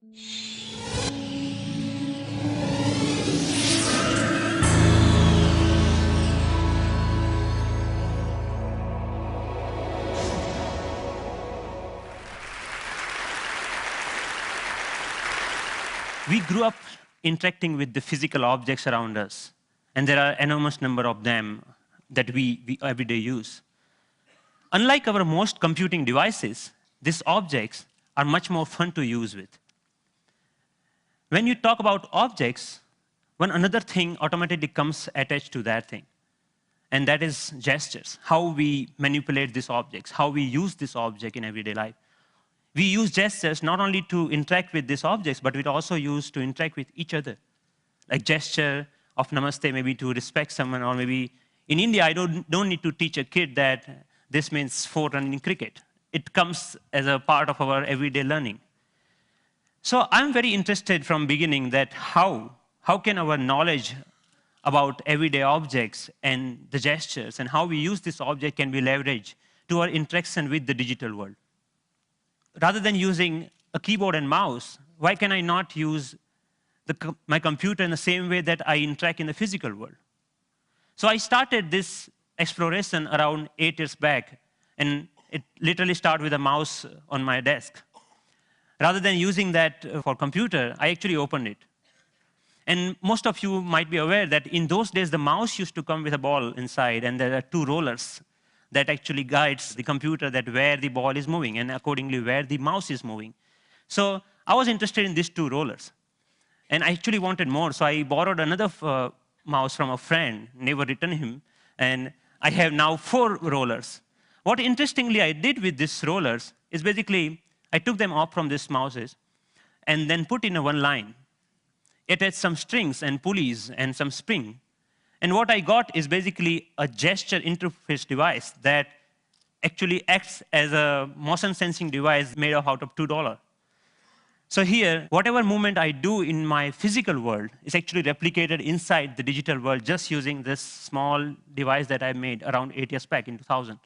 We grew up interacting with the physical objects around us, and there are enormous number of them that we every day use. Unlike our most computing devices, these objects are much more fun to use with. When you talk about objects, one another thing automatically comes attached to that thing, and that is gestures, how we manipulate these objects, how we use this object in everyday life. We use gestures not only to interact with these objects, but we also use to interact with each other. Like gesture of namaste, maybe to respect someone, or maybe in India, I don't need to teach a kid that this means 4 runs in cricket. It comes as a part of our everyday learning. So I'm very interested from beginning that how can our knowledge about everyday objects and the gestures and how we use this object can be leveraged to our interaction with the digital world. Rather than using a keyboard and mouse, why can I not use my computer in the same way that I interact in the physical world? So I started this exploration around 8 years back, and it literally started with a mouse on my desk. Rather than using that for computer, I actually opened it. And most of you might be aware that in those days, the mouse used to come with a ball inside, and there are 2 rollers that actually guides the computer that where the ball is moving and accordingly where the mouse is moving. So I was interested in these 2 rollers. And I actually wanted more, so I borrowed another mouse from a friend, never returned him, and I have now 4 rollers. What interestingly I did with these rollers is basically I took them off from these mouses and then put in a one line. It had some strings and pulleys and some spring. And what I got is basically a gesture interface device that actually acts as a motion sensing device made out of $2. So here, whatever movement I do in my physical world is actually replicated inside the digital world just using this small device that I made around 8 years back in 2000.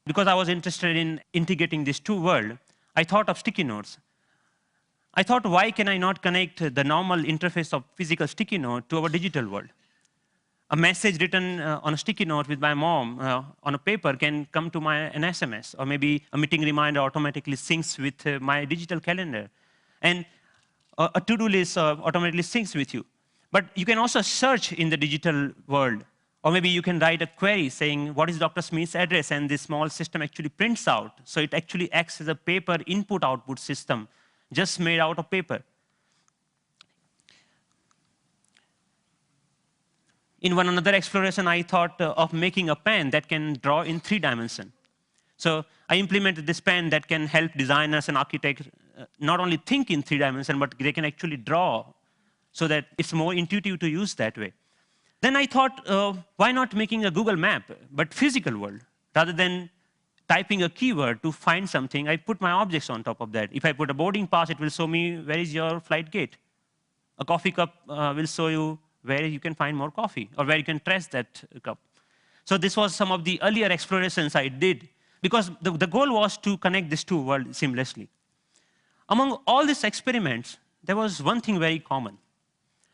Because I was interested in integrating these 2 worlds, I thought of sticky notes. I thought, why can I not connect the normal interface of physical sticky note to our digital world? A message written on a sticky note with my mom on a paper can come to an SMS, or maybe a meeting reminder automatically syncs with my digital calendar. And a to-do list automatically syncs with you. But you can also search in the digital world, or maybe you can write a query saying, what is Dr. Smith's address? And this small system actually prints out. So it actually acts as a paper input-output system, just made out of paper. In one another exploration, I thought of making a pen that can draw in 3 dimensions. So I implemented this pen that can help designers and architects not only think in 3 dimensions, but they can actually draw so that it's more intuitive to use that way. Then I thought, why not making a Google map, but physical world? Rather than typing a keyword to find something, I put my objects on top of that. If I put a boarding pass, it will show me where is your flight gate. A coffee cup will show you where you can find more coffee, or where you can trace that cup. So this was some of the earlier explorations I did, because the goal was to connect these 2 worlds seamlessly. Among all these experiments, there was one thing very common.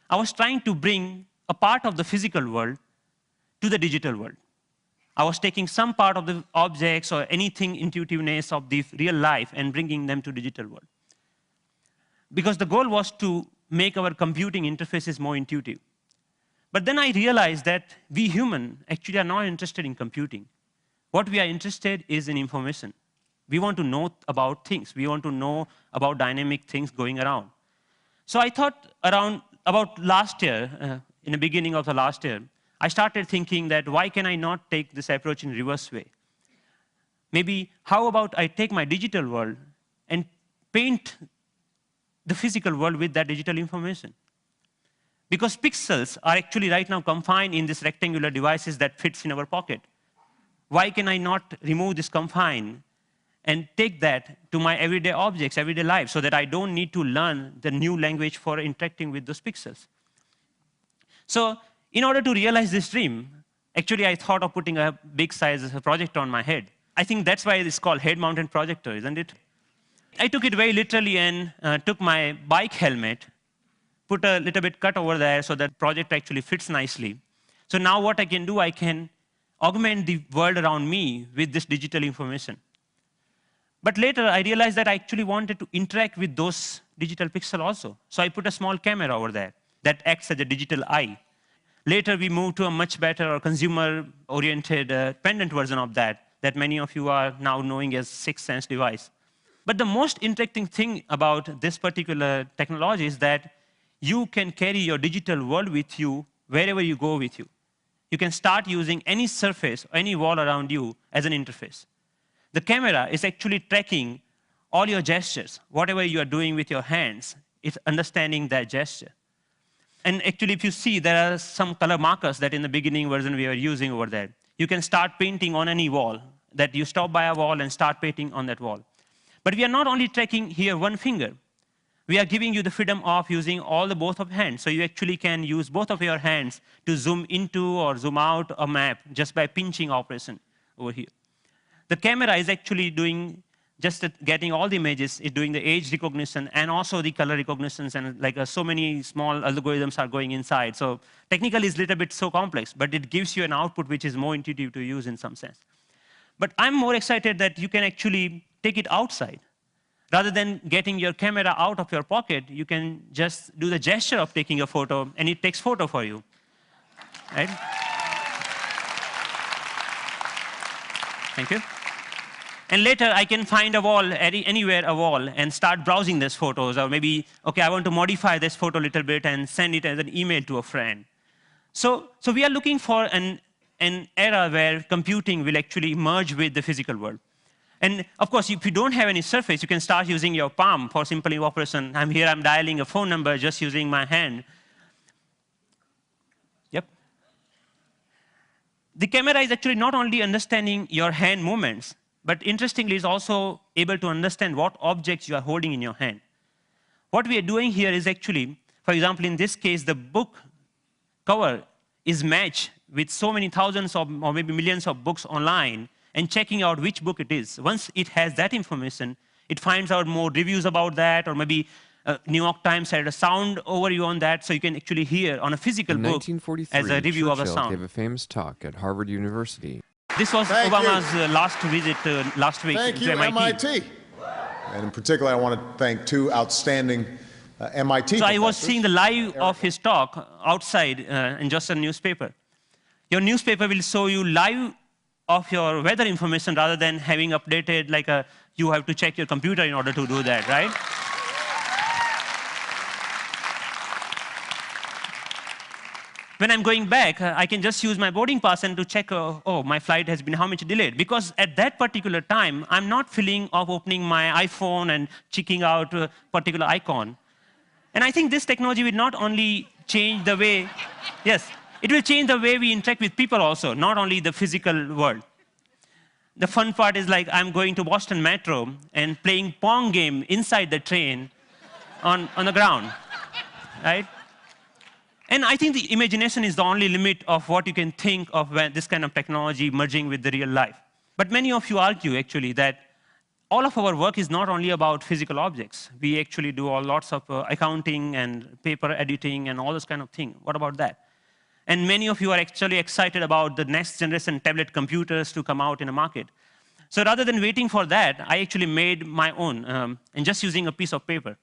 I was trying to bring a part of the physical world to the digital world. I was taking some part of the objects or anything intuitiveness of the real life and bringing them to digital world. Because the goal was to make our computing interfaces more intuitive. But then I realized that we humans actually are not interested in computing. What we are interested is in information. We want to know about things. We want to know about dynamic things going around. So I thought about last year, in the beginning of the last year, I started thinking that why can I not take this approach in reverse way? Maybe how about I take my digital world and paint the physical world with that digital information? Because pixels are actually right now confined in these rectangular devices that fits in our pocket. Why can I not remove this confine and take that to my everyday objects, everyday life, so that I don't need to learn the new language for interacting with those pixels? So in order to realize this dream, actually I thought of putting a big size projector on my head. I think that's why it's called head-mounted projector, isn't it? I took it very literally and took my bike helmet, put a little bit cut over there so that project actually fits nicely. So now what I can do, I can augment the world around me with this digital information. But later, I realized that I actually wanted to interact with those digital pixels also. So I put a small camera over there that acts as a digital eye. Later, we moved to a much better or consumer-oriented pendant version of that many of you are now knowing as Sixth Sense device. But the most interesting thing about this particular technology is that you can carry your digital world with you wherever you go with you. You can start using any surface, any wall around you as an interface. The camera is actually tracking all your gestures. Whatever you are doing with your hands, it's understanding that gesture. And actually, if you see, there are some color markers that in the beginning version we were using over there. You can start painting on any wall, that you stop by a wall and start painting on that wall. But we are not only tracking here one finger. We are giving you the freedom of using both of hands. So you actually can use both of your hands to zoom into or zoom out a map just by pinching operation over here. The camera is actually doing getting all the images. It's doing the age recognition and also the color recognitions, and like so many small algorithms are going inside. So technically, it's a little bit so complex, but it gives you an output which is more intuitive to use in some sense. But I'm more excited that you can actually take it outside. Rather than getting your camera out of your pocket, you can just do the gesture of taking a photo, and it takes photo for you, right? Thank you. And later, I can find a wall, anywhere a wall, and start browsing these photos. Or maybe, OK, I want to modify this photo a little bit and send it as an email to a friend. So we are looking for an era where computing will actually merge with the physical world. And of course, if you don't have any surface, you can start using your palm for simple operation. I'm here, I'm dialing a phone number just using my hand. Yep. The camera is actually not only understanding your hand movements, but interestingly, is also able to understand what objects you are holding in your hand. What we are doing here is actually, for example, in this case, the book cover is matched with so many thousands or maybe millions of books online, and checking out which book it is. Once it has that information, it finds out more reviews about that, or maybe New York Times had a sound overview on that, so you can actually hear on a physical book as a review of a sound. Gave a famous talk at Harvard University. This was Obama's last visit last week to MIT. And in particular, I want to thank two outstanding MIT So I was seeing the live of his talk outside in just a newspaper. Your newspaper will show you live of your weather information rather than having updated like you have to check your computer in order to do that, right? When I'm going back, I can just use my boarding pass and to check, oh, my flight has been how much delayed. Because at that particular time, I'm not feeling of opening my iPhone and checking out a particular icon. And I think this technology will not only change the way, yes, it will change the way we interact with people also, not only the physical world. The fun part is like I'm going to Boston Metro and playing Pong game inside the train on the ground, right? And I think the imagination is the only limit of what you can think of when this kind of technology merging with the real life. But many of you argue, actually, that all of our work is not only about physical objects. We actually do lots of accounting and paper editing and all this kind of thing. What about that? And many of you are actually excited about the next generation tablet computers to come out in the market. So rather than waiting for that, I actually made my own, and just using a piece of paper.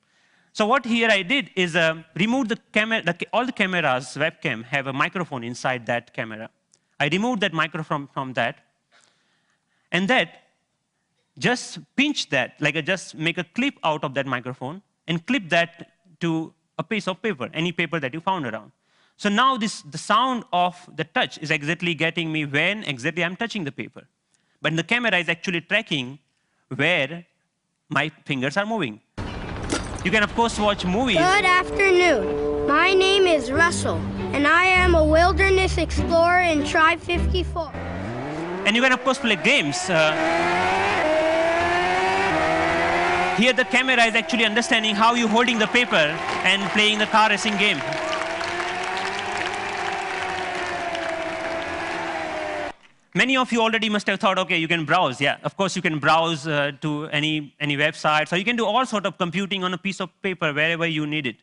So what here I did is remove the camera. All the cameras, webcam, have a microphone inside that camera. I removed that microphone from that. And that, just pinch that, like just make a clip out of that microphone and clip that to a piece of paper, any paper that you found around. So now the sound of the touch is exactly getting me when exactly I'm touching the paper. But the camera is actually tracking where my fingers are moving. You can, of course, watch movies. Good afternoon. My name is Russell, and I am a wilderness explorer in Tribe 54. And you can, of course, play games. Here, the camera is actually understanding how you're holding the paper and playing the car racing game. Many of you already must have thought, okay, you can browse. Yeah, of course you can browse to any website. So you can do all sort of computing on a piece of paper wherever you need it.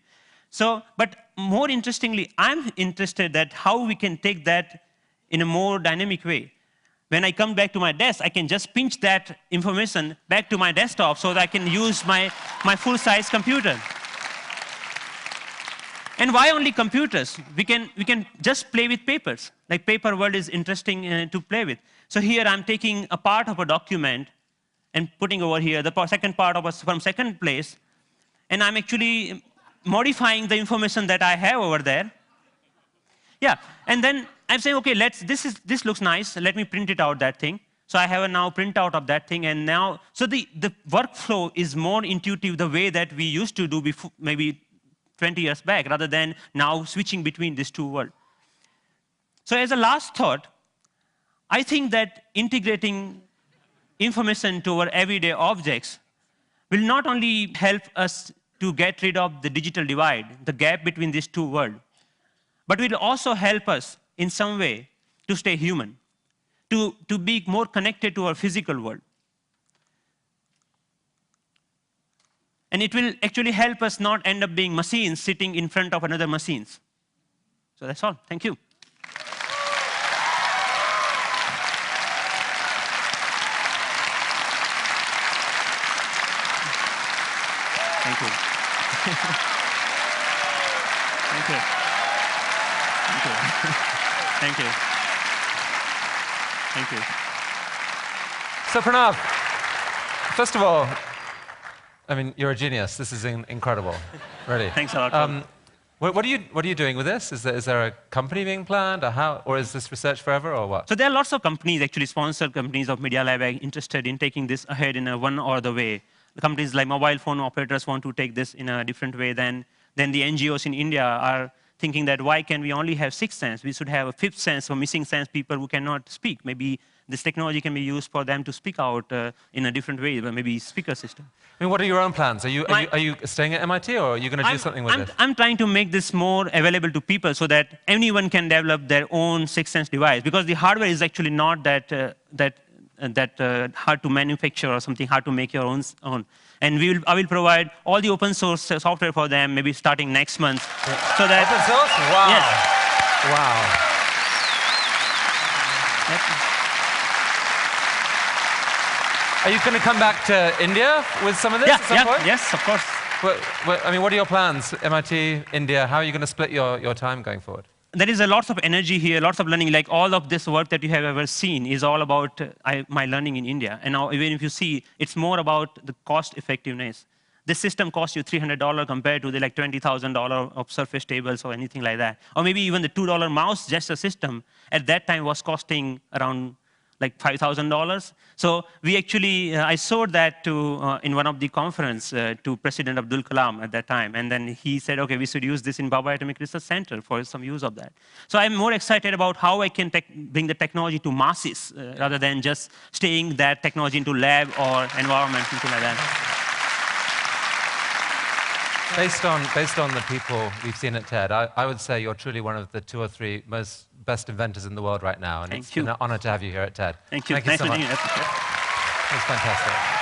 So, but more interestingly, I'm interested that how we can take that in a more dynamic way. When I come back to my desk, I can just pinch that information back to my desktop so that I can use my full-size computer. And why only computers? We can just play with papers. Like paper world is interesting to play with. So here I'm taking a part of a document and putting over here the second part of from second place, and I'm actually modifying the information that I have over there. Yeah, and then I'm saying, okay, this looks nice. Let me print it out, that thing. So I have a now printout of that thing, and now, so the workflow is more intuitive the way that we used to do before, maybe 20 years back, rather than now switching between these two worlds. So as a last thought, I think that integrating information to our everyday objects will not only help us to get rid of the digital divide, the gap between these two worlds, but will also help us in some way to stay human, to be more connected to our physical world. And it will actually help us not end up being machines sitting in front of another machines. So that's all. Thank you. Thank you. Thank you. Thank you. Thank you. Thank you. So Pranav, first of all, I mean, you're a genius. This is incredible, really. Thanks a lot. What are you doing with this? Is there a company being planned, or is this research forever, or what? So there are lots of companies, actually sponsored companies of Media Lab, interested in taking this ahead in one or other way. The companies like mobile phone operators want to take this in a different way than the NGOs in India are thinking that why can we only have sixth sense? We should have a fifth sense for missing sense people who cannot speak. Maybe this technology can be used for them to speak out in a different way, maybe speaker system. I mean, what are your own plans? Are you staying at MIT, or are you going to do something with this? I'm trying to make this more available to people so that anyone can develop their own sixth sense device, because the hardware is actually not that hard to manufacture or something hard to make your own. And I will provide all the open source software for them, maybe starting next month. Yeah. So that open source? Wow. Yes. Wow. Yes. Are you going to come back to India with some of this at some point? Yes, of course. I mean, what are your plans? MIT, India, how are you going to split your time going forward? There is a lots of energy here, lots of learning. Like all of this work that you have ever seen is all about my learning in India. And now, even if you see, it's more about the cost effectiveness. This system costs you $300 compared to the like $20,000 of Surface tables or anything like that. Or maybe even the $2 mouse gesture system at that time was costing around like $5,000. So we actually, I showed that to, in one of the conference to President Abdul Kalam at that time. And then he said, okay, we should use this in Bhabha Atomic Research Center for some use of that. So I'm more excited about how I can bring the technology to masses rather than just staying that technology into lab or environment, something like that. Based on the people we've seen at TED, I would say you're truly one of the 2 or 3 best inventors in the world right now. And it's an honor to have you here at TED. Thank you. Thank you so much. Nice meeting you. It was fantastic.